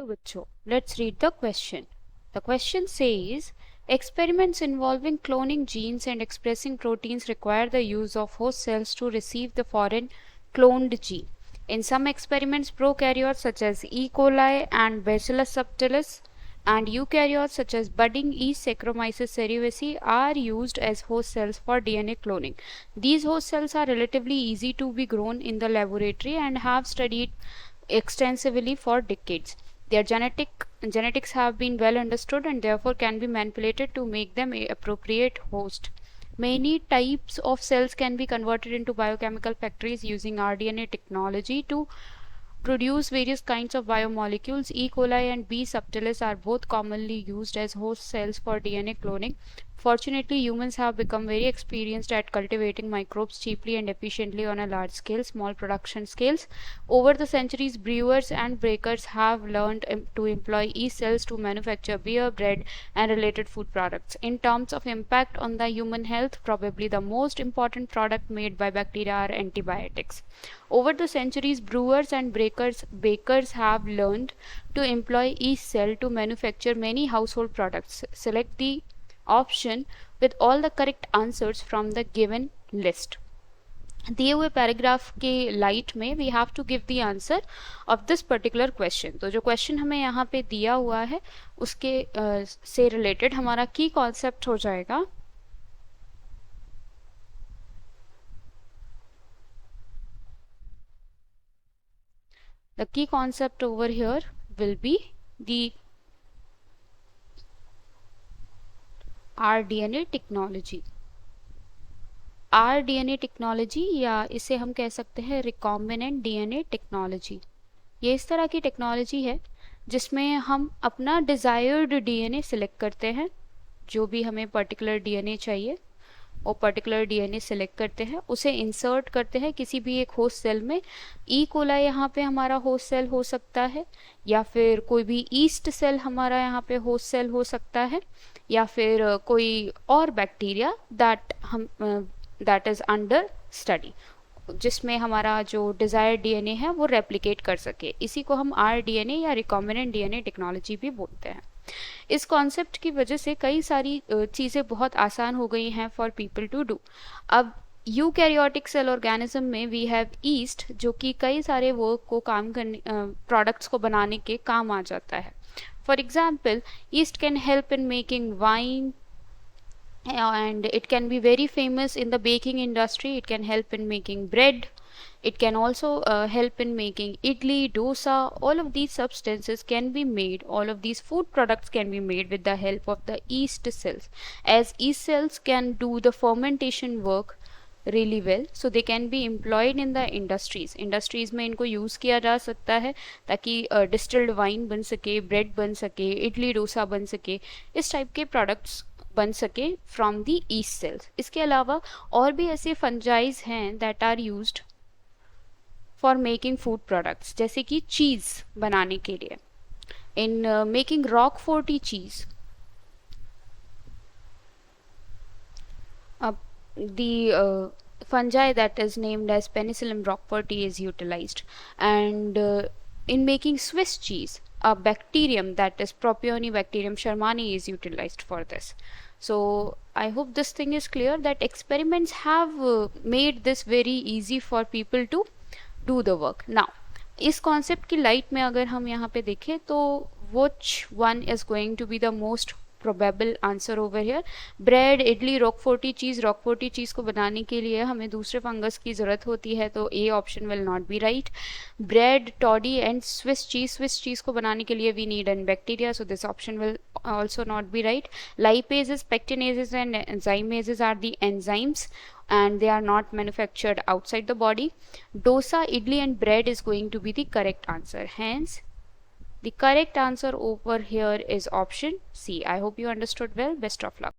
बच्चों, let's read the question. The question says, experiments involving cloning genes and expressing proteins require the use of host cells to receive the foreign cloned gene. In some experiments, prokaryotes such as E. coli and Bacillus subtilis and eukaryotes such as budding yeast Saccharomyces cerevisiae are used as host cells for DNA cloning. These host cells are relatively easy to be grown in the laboratory and have studied extensively for decades. Their genetics have been well understood and therefore can be manipulated to make them an appropriate host. Many types of cells can be converted into biochemical factories using rDNA technology to produce various kinds of biomolecules. E. coli and B. subtilis are both commonly used as host cells for DNA cloning. Fortunately, humans have become very experienced at cultivating microbes cheaply and efficiently on a large scale, small production scales. Over the centuries, brewers and bakers have learned to employ yeast cells to manufacture beer, bread, and related food products. In terms of impact on the human health, probably the most important product made by bacteria are antibiotics. Over the centuries, brewers and bakers have learned to employ yeast cell to manufacture many household products. Select the option with all the correct answers from the given list. दिए हुए paragraph के light में we have to give the answer of this particular question. तो जो question हमें यहाँ पे दिया हुआ है उसके से रिलेटेड हमारा की कॉन्सेप्ट हो जाएगा the key concept over here will be the rDNA technology. rDNA technology या इसे हम कह सकते हैं रिकॉम्बिनेंट डीएनए टेक्नोलॉजी. ये इस तरह की टेक्नोलॉजी है जिसमें हम अपना डिज़ायर्ड डीएनए सिलेक्ट करते हैं. जो भी हमें पर्टिकुलर डीएनए चाहिए वो पर्टिकुलर डीएनए सिलेक्ट करते हैं, उसे इंसर्ट करते हैं किसी भी एक होस्ट सेल में. ई कोलाई यहाँ पे हमारा होस्ट सेल हो सकता है या फिर कोई भी ईस्ट सेल हमारा यहाँ पे होस्ट सेल हो सकता है या फिर कोई और bacteria that is under study जिसमें हमारा जो डिज़ायर्ड डीएनए है वो रेप्लिकेट कर सके. इसी को हम rDNA या रिकॉम्बिनेंट डीएनए टेक्नोलॉजी भी बोलते हैं. इस कॉन्सेप्ट की वजह से कई सारी चीज़ें बहुत आसान हो गई हैं फॉर पीपल टू डू. अब यूकैरियोटिक सेल ऑर्गेनिज्म में वी हैव ईस्ट जो कि कई सारे वर्क को काम करने प्रोडक्ट्स को बनाने के काम आ जाता है. For example, east can help in making wine and it can be very famous in the baking industry. It can help in making bread. It can also help in making idli, dosa. All of these substances can be made, all of these food products can be made with the help of the yeast cells, as yeast cells can do the fermentation work really well, so they can be employed in the industries में इनको use किया जा सकता है ताकि distilled wine बन सके, bread बन सके, इडली डोसा बन सके, इस टाइप के प्रोडक्ट्स बन सके फ्रॉम दी ईस्ट सेल्स. इसके अलावा और भी ऐसे फंजाइज हैं that are used for making food products, जैसे कि चीज़ बनाने के लिए. In making Roquefort cheese the fungi that is named as Penicillium roqueforti is utilized, and in making Swiss cheese a bacterium that is Propionibacterium shermani is utilized for this. So I hope this thing is clear that experiments have made this very easy for people to do the work. Now इस concept की light में अगर हम यहाँ पे देखें तो which one is going to be the most probable answer over here? Bread, idli, Roquefort cheese को बनाने के लिए हमें दूसरे फंगस की ज़रूरत होती है, तो A option will not be right. Bread, toddy and Swiss cheese को बनाने के लिए we need an bacteria, so this option will also not be right. Lipases, pectinases and enzymases are the enzymes and they are not manufactured outside the body. Dosa, idli and bread is going to be the correct answer. Hence, the correct answer over here is option C. I hope you understood well. Best of luck.